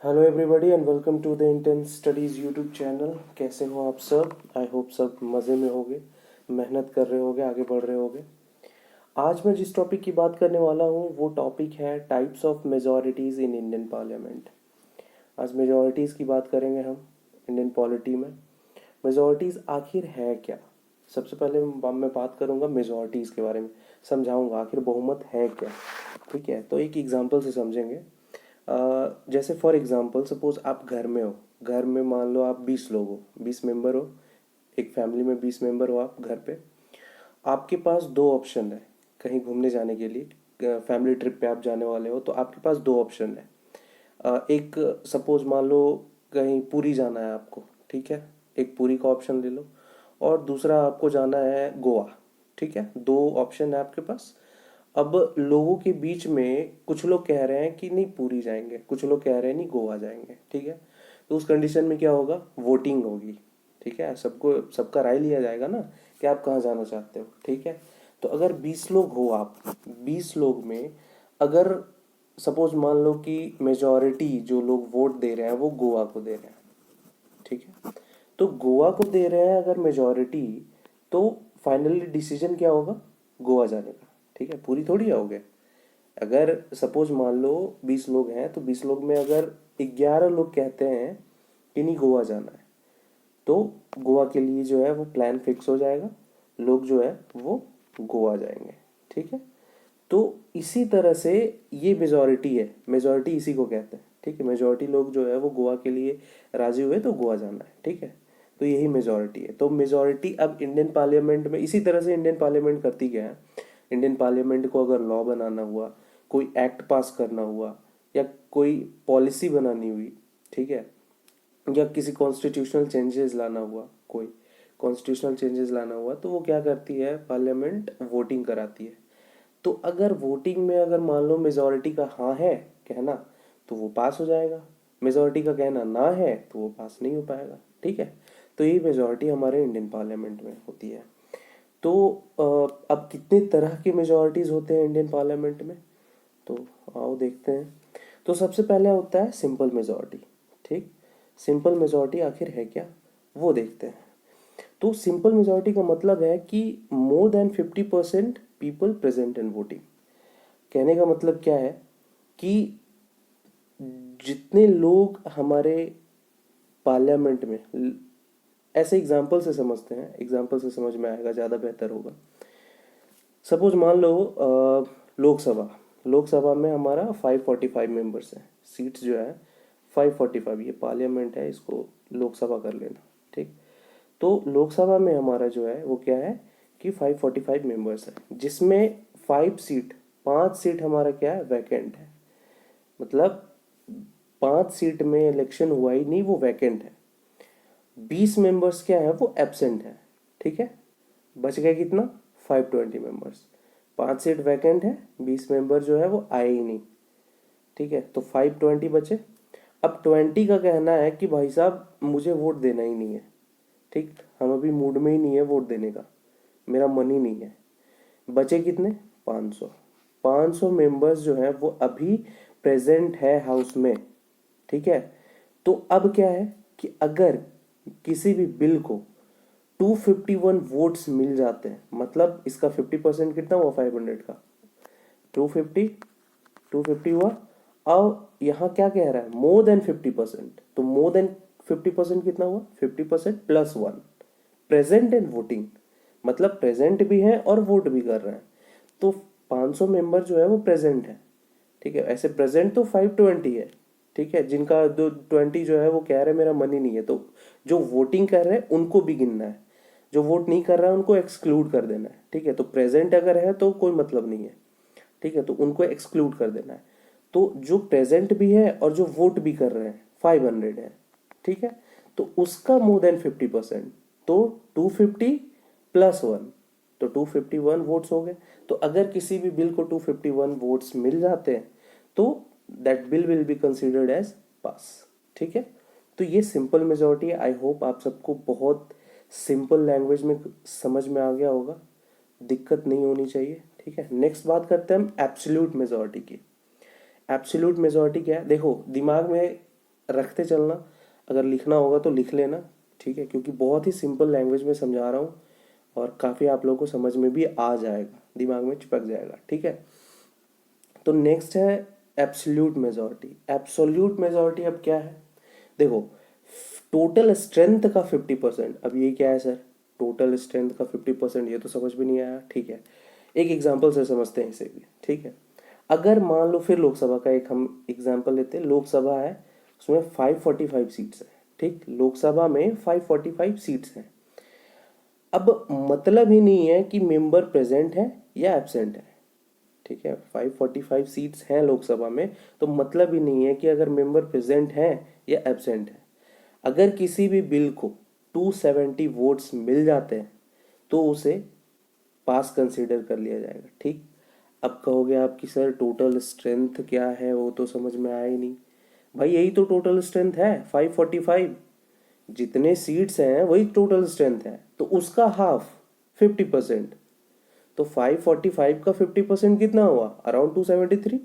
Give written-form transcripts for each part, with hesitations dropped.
Hello everybody and welcome to the intense studies YouTube channel. कैसे हो आप सब? आई होप सब मज़े में होगे, मेहनत कर रहे होगे, आगे बढ़ रहे होगे। आज मैं जिस टॉपिक की बात करने वाला हूँ वो टॉपिक है types of majorities in Indian parliament. आज मेजॉरिटीज़ की बात करेंगे हम इंडियन पॉलिटी में। मेजॉरिटीज़ आखिर है क्या? सबसे पहले मैं बात करूँगा मेजॉरिटीज़ के बारे में, समझाऊँगा आखिर बहुमत है क्या। ठीक है, तो एक एग्जांपल से समझेंगे। जैसे फॉर एग्जांपल सपोज आप घर में हो, घर में मान लो आप 20 लोग हो, 20 मेंबर हो, एक फैमिली में 20 मेंबर हो आप घर पे। आपके पास दो ऑप्शन है कहीं घूमने जाने के लिए, फैमिली ट्रिप पे आप जाने वाले हो तो आपके पास दो ऑप्शन है। एक सपोज मान लो कहीं पुरी जाना है आपको, ठीक है, एक पुरी का ऑप्शन ले लो। और दूसरा आपको जाना है गोवा। ठीक है, दो ऑप्शन है आपके पास। अब लोगों के बीच में कुछ लोग कह रहे हैं कि नहीं पुरी जाएंगे, कुछ लोग कह रहे हैं नहीं गोवा जाएंगे। ठीक है, तो उस कंडीशन में क्या होगा? वोटिंग होगी। ठीक है, सबको सबका राय लिया जाएगा ना कि आप कहाँ जाना चाहते हो। ठीक है, तो अगर 20 लोग हो आप, 20 लोग में अगर सपोज मान लो कि मेजॉरिटी जो लोग वोट दे रहे हैं वो गोवा को दे रहे हैं। ठीक है, तो गोवा को दे रहे हैं अगर मेजॉरिटी, तो फाइनली डिसीजन क्या होगा? गोवा जाने का। ठीक है, पूरी थोड़ी आओगे। अगर सपोज मान लो 20 लोग हैं तो 20 लोग में अगर 11 लोग कहते हैं कि नहीं गोवा जाना है, तो गोवा के लिए जो है वो प्लान फिक्स हो जाएगा, लोग जो है वो गोवा जाएंगे। ठीक है, तो इसी तरह से ये मेजॉरिटी है, मेजॉरिटी इसी को कहते हैं। ठीक है, मेजॉरिटी लोग जो है वो गोवा के लिए राजी हुए तो गोवा जाना है। ठीक है, तो यही मेजॉरिटी है। तो मेजॉरिटी अब इंडियन पार्लियामेंट में इसी तरह से इंडियन पार्लियामेंट करती क्या है। इंडियन पार्लियामेंट को अगर लॉ बनाना हुआ, कोई एक्ट पास करना हुआ, या कोई पॉलिसी बनानी हुई, ठीक है, या किसी कॉन्स्टिट्यूशनल चेंजेस लाना हुआ, कोई कॉन्स्टिट्यूशनल चेंजेस लाना हुआ, तो वो क्या करती है? पार्लियामेंट वोटिंग कराती है। तो अगर वोटिंग में अगर मान लो मेजॉरिटी का हाँ है कहना, तो वो पास हो जाएगा। मेजॉरिटी का कहना ना है तो वो पास नहीं हो पाएगा। ठीक है, तो यही मेजॉरिटी हमारे इंडियन पार्लियामेंट में होती है। तो अब कितने तरह के मेजॉरिटीज होते हैं इंडियन पार्लियामेंट में, तो आओ देखते हैं। तो सबसे पहले होता है सिंपल मेजॉरिटी। ठीक, सिंपल मेजॉरिटी आखिर है क्या वो देखते हैं। तो सिंपल मेजॉरिटी का मतलब है कि more than 50% people present in voting. कहने का मतलब क्या है कि जितने लोग हमारे पार्लियामेंट में, ऐसे एग्जाम्पल से समझते हैं, एग्जाम्पल से समझ में आएगा, ज़्यादा बेहतर होगा। सपोज मान लो लोकसभा, लोकसभा में हमारा 545 मेंबर्स हैं, सीट्स जो है 545, ये पार्लियामेंट है, इसको लोकसभा कर लेना। ठीक, तो लोकसभा में हमारा जो है वो क्या है कि 545 मेंबर्स है, जिसमें 5 सीट, 5 सीट हमारा क्या है? वैकेंट है। मतलब 5 सीट में इलेक्शन हुआ ही नहीं, वो वैकेंट है। 20 मेंबर्स क्या है? वो एब्सेंट है। ठीक है, बच गए कितना? 520 मेंबर्स। 5 सीट वैकेंट है, 20 मेंबर जो है वो आए ही नहीं। ठीक है, तो 520 बचे। अब 20 का कहना है कि भाई साहब मुझे वोट देना ही नहीं है। ठीक, हम अभी मूड में ही नहीं है वोट देने का, मेरा मन ही नहीं है। बचे कितने? 500। 500 मेंबर्स जो है वो अभी प्रेजेंट है हाउस में। ठीक है, तो अब क्या है कि अगर किसी भी बिल को 251 वोट्स मिल जाते हैं, मतलब इसका 50% कितना हुआ? 500 का 250, 250 हुआ। अब यहाँ क्या कह रहा है? मोर देन 50%, तो मोर देन 50% कितना हुआ? 50% plus one present in voting, मतलब प्रेजेंट भी है और वोट भी कर रहे हैं। तो 500 मेंबर जो है वो प्रेजेंट है। ठीक है, ऐसे प्रेजेंट तो 520 है। ठीक है, जिनका दो 20 जो है वो कह रहे हैं मेरा मन ही नहीं है, तो जो वोटिंग कर रहे हैं उनको भी गिनना है, जो वोट नहीं कर रहा है उनको एक्सक्लूड कर देना है। ठीक है, तो प्रेजेंट अगर है तो कोई मतलब नहीं है। ठीक है, तो उनको एक्सक्लूड कर देना है। तो जो प्रेजेंट भी है और जो वोट भी कर रहे हैं 500 है। ठीक है, तो उसका मोर देन 50%, तो 250 प्लस वन, तो 251 वोट्स हो गए। तो अगर किसी भी बिल को 251 वोट्स मिल जाते हैं तो that bill will be considered as pass. ठीक है, तो ये सिंपल मेजोरिटी है। आई होप आप सबको बहुत सिंपल लैंग्वेज में समझ में आ गया होगा, दिक्कत नहीं होनी चाहिए। ठीक है, नेक्स्ट बात करते हैं हम एब्सोल्यूट मेजोरिटी की। एब्सोल्यूट मेजोरिटी क्या है? देखो दिमाग में रखते चलना, अगर लिखना होगा तो लिख लेना, ठीक है, क्योंकि बहुत ही सिंपल लैंग्वेज में समझा रहा हूँ और काफ़ी आप लोगों को समझ में भी आ जाएगा, दिमाग में चिपक जाएगा, ठीक है। तो नेक्स्ट है एब्सोल्यूट मेजॉरिटी। एब्सोल्यूट मेजॉरिटी अब क्या है, देखो टोटल स्ट्रेंथ का 50%। अब ये क्या है सर, टोटल स्ट्रेंथ का 50%, ये तो समझ भी नहीं आया, ठीक है। एक एग्जांपल से समझते हैं इसे भी, ठीक है। अगर मान लो, फिर लोकसभा का एक हम एग्जांपल लेते हैं। लोकसभा है, उसमें 545 सीट्स हैं, ठीक, लोकसभा में 545 सीट्स हैं। अब मतलब ही नहीं है कि मेंबर प्रेजेंट है या एब्सेंट है, ठीक है। 545 सीट्स हैं लोकसभा में, तो मतलब ही नहीं है कि अगर मेंबर प्रेजेंट है या एब्सेंट है। अगर किसी भी बिल को 270 वोट्स मिल जाते हैं तो उसे पास कंसीडर कर लिया जाएगा, ठीक। अब कहोगे आप कि सर टोटल स्ट्रेंथ क्या है, वो तो समझ में आया ही नहीं। भाई यही तो टोटल स्ट्रेंथ है, 545, जितने सीट्स हैं वही टोटल स्ट्रेंथ है, तो उसका हाफ 50%। तो 545 का 50% कितना हुआ, अराउंड 273।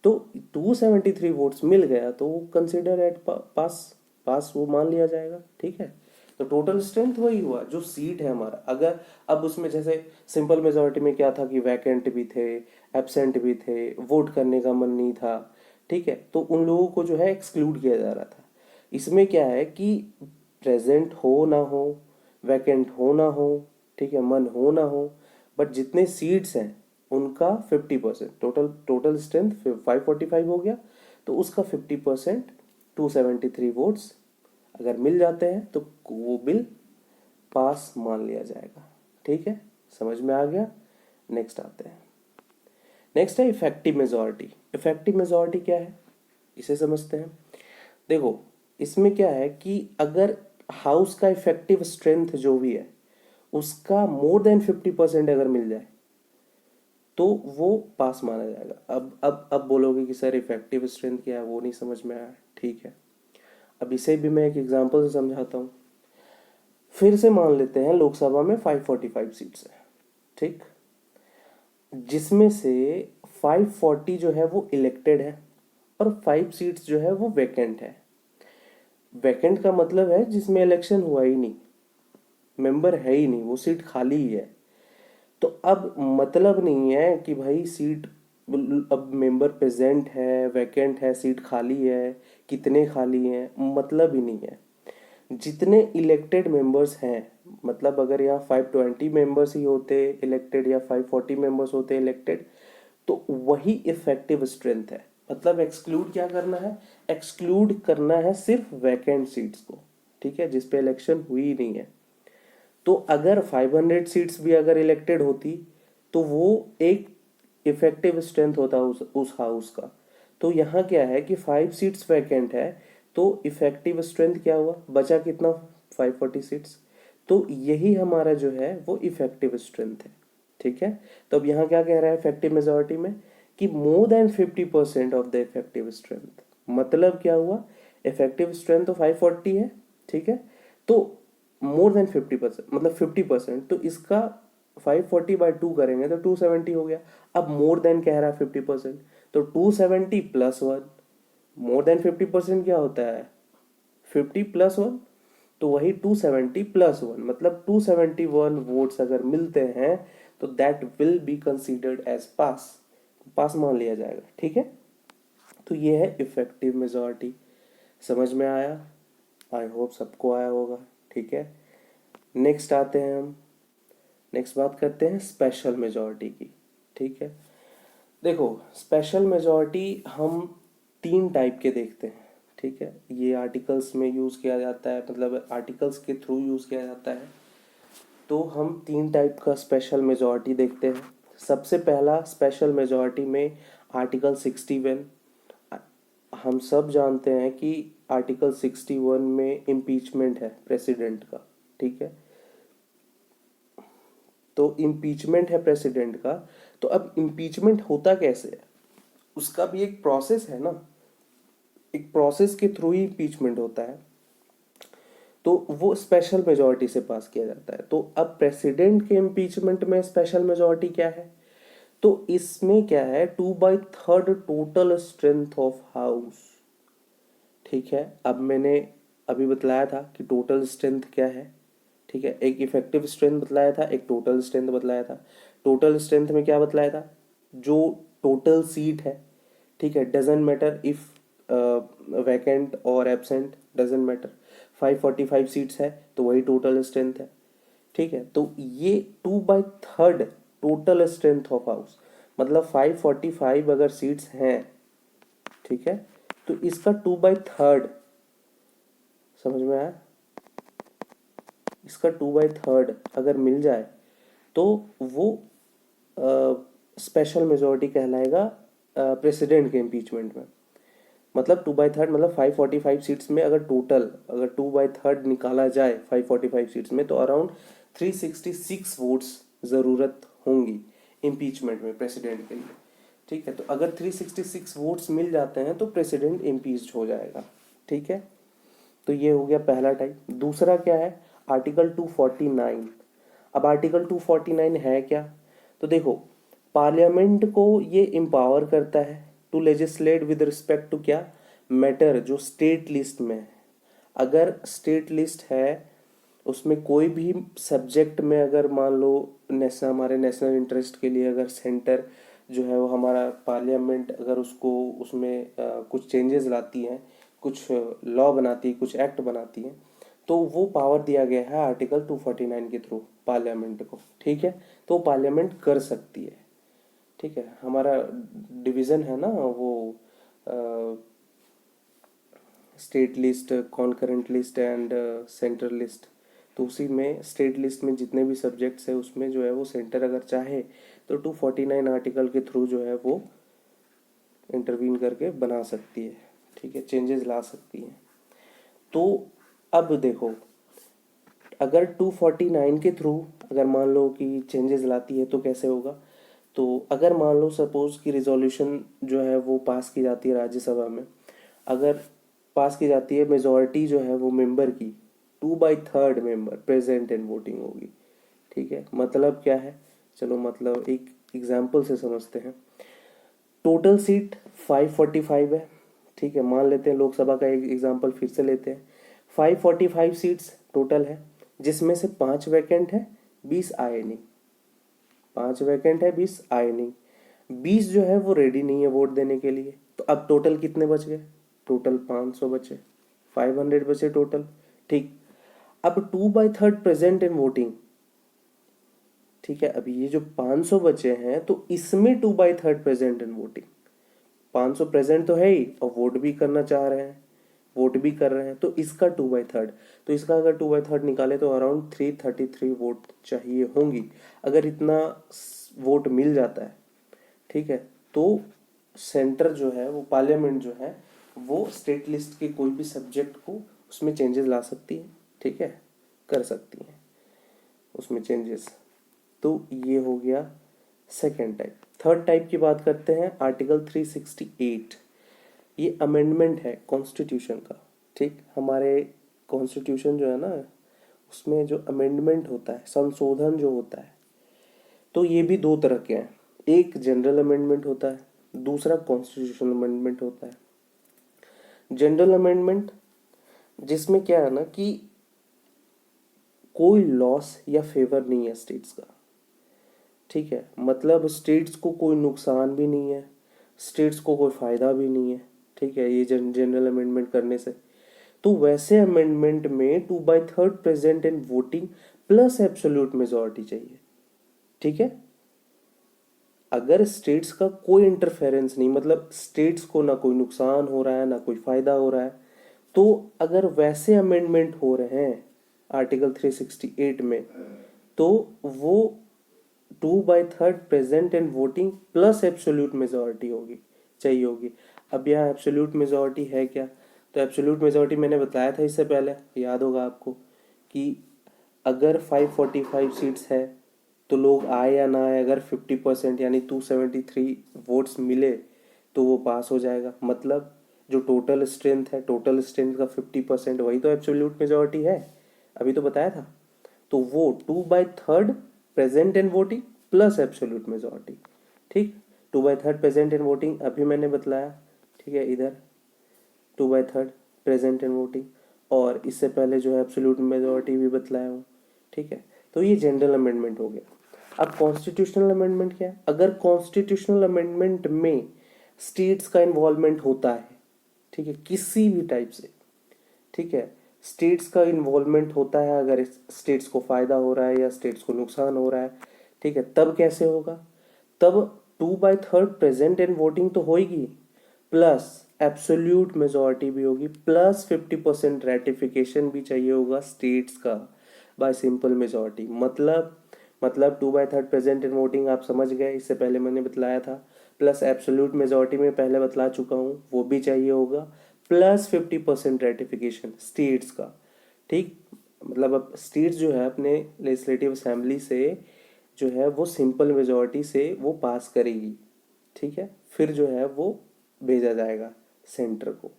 तो 273 वोट्स मिल गया तो वो कंसिडर एट पास, पास वो मान लिया जाएगा, ठीक है। तो टोटल स्ट्रेंथ वही हुआ जो सीट है हमारा। अगर अब उसमें जैसे सिंपल मेजोरिटी में क्या था कि वैकेंट भी थे, एब्सेंट भी थे, वोट करने का मन नहीं था, ठीक है, तो उन लोगों को जो है एक्सक्लूड किया जा रहा था। इसमें क्या है कि प्रेजेंट हो ना हो, वैकेंट हो ना हो, ठीक है, मन हो ना हो, बट जितने सीट्स हैं उनका 50%, टोटल स्ट्रेंथ 545 हो गया, तो उसका 50% 273 वोट्स अगर मिल जाते हैं तो वो बिल पास मान लिया जाएगा, ठीक है, समझ में आ गया। नेक्स्ट आते हैं, नेक्स्ट है इफेक्टिव मेजॉरिटी। इफेक्टिव मेजॉरिटी क्या है, इसे समझते हैं। देखो इसमें क्या है कि अगर हाउस का इफेक्टिव स्ट्रेंथ जो भी है उसका मोर देन 50% अगर मिल जाए तो वो पास माना जाएगा। अब बोलोगे कि सर इफेक्टिव स्ट्रेंथ क्या है, वो नहीं समझ में आया, ठीक है। अब इसे भी मैं एक एग्जांपल से समझाता हूँ। फिर से मान लेते हैं लोकसभा में 545 सीट्स है, ठीक, जिसमें से 540 जो है वो इलेक्टेड है और 5 सीट्स जो है वो वैकेंट है। वैकेंट का मतलब है जिसमें इलेक्शन हुआ ही नहीं, मेंबर है ही नहीं, वो सीट खाली ही है। तो अब मतलब नहीं है कि भाई सीट, अब मेंबर प्रेजेंट है, वैकेंट है, सीट खाली है, कितने खाली हैं, मतलब ही नहीं है। जितने इलेक्टेड मेंबर्स हैं, मतलब अगर यहाँ 520 मेंबर्स ही होते इलेक्टेड या 540 मेंबर्स होते इलेक्टेड, तो वही इफेक्टिव स्ट्रेंथ है। मतलब एक्सक्लूड क्या करना है, एक्सक्लूड करना है सिर्फ वैकेंट सीट्स को, ठीक है, जिसपे इलेक्शन हुई ही नहीं है। तो अगर 500 सीट्स भी अगर इलेक्टेड होती तो वो एक इफेक्टिव स्ट्रेंथ होता उस हाउस का। तो यहाँ क्या है कि 5 सीट्स वैकेंट है, तो इफेक्टिव स्ट्रेंथ क्या हुआ, बचा कितना, 540 सीट्स। तो यही हमारा जो है वो इफेक्टिव स्ट्रेंथ है, ठीक है। तो अब यहाँ क्या कह रहा है इफेक्टिव मेजोरिटी में कि more than 50% of the effective strength. मतलब क्या हुआ, इफेक्टिव स्ट्रेंथ तो 540 है, ठीक है, तो मोर देन 50%, मतलब 50%, तो इसका 540/2 करेंगे तो 270 हो गया। अब मोर देन कह रहा है 50%, तो 270 प्लस 1, मोर देन 50% क्या होता है, 50 प्लस 1, तो वही 270 प्लस 1, मतलब 271 वोट्स अगर मिलते हैं तो that will be considered as pass, pass मान लिया जाएगा, ठीक है। तो ये है इफेक्टिव मेजॉरिटी, समझ में आया, आई होप सबको आया होगा, ठीक है। नेक्स्ट आते हैं हम, नेक्स्ट बात करते हैं स्पेशल मेजॉरिटी की, ठीक है। देखो स्पेशल मेजॉरिटी हम 3 टाइप के देखते हैं, ठीक है। ये आर्टिकल्स में यूज़ किया जाता है, मतलब आर्टिकल्स के थ्रू यूज़ किया जाता है। तो हम 3 टाइप का स्पेशल मेजॉरिटी देखते हैं। सबसे पहला स्पेशल मेजॉरिटी में आर्टिकल 61। हम सब जानते हैं कि आर्टिकल 61 में इम्पीचमेंट है प्रेसिडेंट का, ठीक है। तो इम्पीचमेंट है प्रेसिडेंट का, तो अब इम्पीचमेंट होता कैसे है, उसका भी एक प्रोसेस है ना, एक प्रोसेस के थ्रू ही इम्पीचमेंट होता है। तो वो स्पेशल मेजॉरिटी से पास किया जाता है। तो अब प्रेसिडेंट के इम्पीचमेंट में स्पेशल मेजॉरिटी क्या है, तो इसमें क्या है, 2/3 टोटल स्ट्रेंथ ऑफ हाउस, ठीक है, अब मैंने अभी बतलाया था कि टोटल स्ट्रेंथ क्या है। ठीक है, एक इफेक्टिव स्ट्रेंथ बतलाया था, एक टोटल स्ट्रेंथ बतलाया था। टोटल स्ट्रेंथ में क्या बतलाया था, जो टोटल सीट है, ठीक है, डजेंट मैटर इफ वैकेंट और एब्सेंट, डजेंट मैटर, 545 सीट्स है तो वही टोटल स्ट्रेंथ है। ठीक है, तो ये 2/3 टोटल स्ट्रेंथ ऑफ हाउस, मतलब 545 अगर सीट्स हैं, ठीक है, तो इसका 2/3, समझ में आया, इसका 2/3 अगर मिल जाए तो वो स्पेशल मेजोरिटी कहलाएगा प्रेसिडेंट के इम्पीचमेंट में। मतलब 2/3 मतलब 545 सीट्स में अगर टोटल अगर 2/3 निकाला जाए 545 सीट्स में, तो अराउंड 366 वोट्स ज़रूरत होंगी इम्पीचमेंट में प्रेसिडेंट के लिए। ठीक है, तो अगर 366 वोट्स मिल जाते हैं तो प्रेसिडेंट इम्पीच्ड हो जाएगा। ठीक है, तो ये हो गया पहला टाइप। दूसरा क्या है, आर्टिकल 249। अब आर्टिकल 249 है क्या, तो देखो, पार्लियामेंट को ये एम्पावर करता है to legislate with respect to क्या, मैटर जो स्टेट लिस्ट में है। अगर स्टेट लिस्ट है उसमें कोई भी सब्जेक्ट में अगर मान लो नेशनल हमारे नेशनल इंटरेस्ट के लिए अगर सेंटर जो है वो हमारा पार्लियामेंट अगर उसको उसमें कुछ चेंजेस लाती है, कुछ लॉ बनाती है, कुछ एक्ट बनाती है, तो वो पावर दिया गया है आर्टिकल 249 के थ्रू पार्लियामेंट को। ठीक है, तो पार्लियामेंट कर सकती है। ठीक है, हमारा डिवीज़न है ना वो state list, concurrent list and central list. तो उसी में स्टेट लिस्ट में जितने भी सब्जेक्ट्स है उसमें जो है वो सेंटर अगर चाहे तो 249 आर्टिकल के थ्रू जो है वो इंटरवीन करके बना सकती है। ठीक है, चेंजेस ला सकती है। तो अब देखो, अगर 249 के थ्रू अगर मान लो कि चेंजेस लाती है तो कैसे होगा, तो अगर मान लो सपोज कि रिजोल्यूशन जो है वो पास की जाती है राज्यसभा में, अगर पास की जाती है, मेजॉरिटी जो है वो मेंबर की 2/3 मेंबर प्रेजेंट एंड वोटिंग होगी। ठीक है, मतलब क्या है, चलो मतलब एक एग्जाम्पल से समझते हैं। टोटल सीट 545 है। ठीक है, मान लेते हैं लोकसभा का एक एग्जाम्पल फिर से लेते हैं। 545 सीट्स टोटल है, जिसमें से 5 वैकेंट है, 20 आए नहीं। 5 वैकेंट है, 20 आए नहीं। 20 जो है वो रेडी नहीं है वोट देने के लिए। तो अब टोटल कितने बच गए, टोटल 500 बचे, 500 बचे टोटल। ठीक, अब 2/3 प्रेजेंट इन वोटिंग। ठीक है, अभी ये जो 500 बचे हैं तो इसमें 2/3 प्रेजेंट इन वोटिंग। 500 प्रेजेंट तो है ही और वोट भी करना चाह रहे हैं, वोट भी कर रहे हैं, तो इसका 2/3। तो इसका अगर 2/3 निकाले तो अराउंड 333 वोट चाहिए होंगी। अगर इतना वोट मिल जाता है, ठीक है, तो सेंटर जो है वो पार्लियामेंट जो है वो स्टेट लिस्ट के कोई भी सब्जेक्ट को उसमें चेंजेस ला सकती है। ठीक है, कर सकती है उसमें चेंजेस। तो ये हो गया सेकेंड टाइप। थर्ड टाइप की बात करते हैं, आर्टिकल 368। ये अमेंडमेंट है कॉन्स्टिट्यूशन का। ठीक, हमारे कॉन्स्टिट्यूशन जो है ना उसमें जो अमेंडमेंट होता है, संशोधन जो होता है, तो ये भी दो तरह के हैं। एक जनरल अमेंडमेंट होता है, दूसरा कॉन्स्टिट्यूशनल अमेंडमेंट होता है। जनरल अमेंडमेंट जिसमें क्या है ना कि कोई लॉस या फेवर नहीं है स्टेट्स का। ठीक है, मतलब स्टेट्स को कोई नुकसान भी नहीं है, स्टेट्स को कोई फ़ायदा भी नहीं है। ठीक है, ये जनरल अमेंडमेंट करने से। तो वैसे अमेंडमेंट में 2/3 present in voting plus absolute majority चाहिए। ठीक है, अगर स्टेट्स का कोई इंटरफेरेंस नहीं, मतलब स्टेट्स को ना कोई नुकसान हो रहा है ना कोई फायदा हो रहा है, तो अगर वैसे अमेंडमेंट हो रहे हैं आर्टिकल 368 में, तो वो 2/3 present and voting plus absolute majority होगी, चाहिए होगी। अब यहाँ एब्सोल्यूट मेजोरिटी है क्या, तो एब्सोल्यूट मेजोरिटी मैंने बताया था इससे पहले, याद होगा आपको, कि अगर 545 सीट्स है तो लोग आए या ना आए, अगर 50% यानी 273 वोट्स मिले तो वो पास हो जाएगा। मतलब जो टोटल स्ट्रेंथ है, टोटल स्ट्रेंथ का 50% वही तो एब्सोल्यूट मेजोरिटी है, अभी तो बताया था। तो वो 2/3 present in voting plus absolute majority. ठीक, 2/3 प्रेजेंट इन वोटिंग अभी मैंने बतलाया। ठीक है, इधर 2/3 प्रेजेंट एंड वोटिंग, और इससे पहले जो है एब्सोल्यूट मेजॉरिटी भी बतलाया हूँ, ठीक है। तो ये जनरल अमेंडमेंट हो गया। अब कॉन्स्टिट्यूशनल अमेंडमेंट क्या है? अगर कॉन्स्टिट्यूशनल अमेंडमेंट में स्टेट्स का इन्वॉल्वमेंट होता है, ठीक है, किसी भी टाइप से, ठीक है, स्टेट्स का इन्वॉल्वमेंट होता है, अगर स्टेट्स को फायदा हो रहा है या स्टेट्स को नुकसान हो रहा है, ठीक है, तब कैसे होगा? तब 2/3 प्रेजेंट एंड वोटिंग तो होगी, प्लस एब्सोल्यूट मेजॉरिटी भी होगी, प्लस 50% रेटिफिकेशन भी चाहिए होगा स्टेट्स का बाय सिंपल मेजॉरिटी। मतलब 2/3 प्रेजेंट एंड वोटिंग आप समझ गए, इससे पहले मैंने बतलाया था, प्लस एब्सोल्यूट मेजॉरिटी में पहले बतला चुका हूँ, वो भी चाहिए होगा, प्लस 50% रेटिफिकेशन स्टेट्स का, ठीक। मतलब अब स्टेट्स जो है अपने लेजिस्लेटिव असेंबली से जो है वो सिंपल मेजॉरिटी से वो पास करेगी, ठीक है, फिर जो है वो भेजा जाएगा सेंटर को।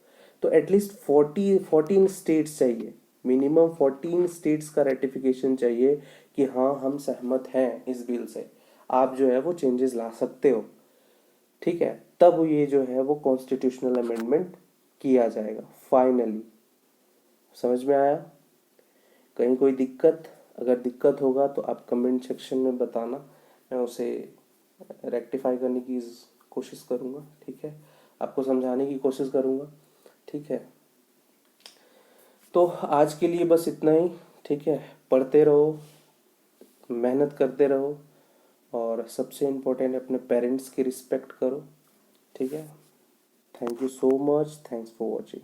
तो एटलीस्ट 14 स्टेट्स चाहिए, मिनिमम 14 स्टेट्स का रेटिफिकेशन चाहिए कि हाँ हम सहमत हैं इस बिल से, आप जो है वो चेंजेस ला सकते हो, ठीक है। तब ये जो है वो कॉन्स्टिट्यूशनल अमेंडमेंट किया जाएगा फाइनली। समझ में आया? कहीं कोई दिक्कत? अगर दिक्कत होगा तो आप कमेंट सेक्शन में बताना, मैं उसे रेक्टिफाई करने की कोशिश करूँगा, ठीक है, आपको समझाने की कोशिश करूँगा, ठीक है। तो आज के लिए बस इतना ही, ठीक है। पढ़ते रहो, मेहनत करते रहो, और सबसे इम्पोर्टेंट अपने पेरेंट्स की रिस्पेक्ट करो, ठीक है। Thank you so much, thanks for watching.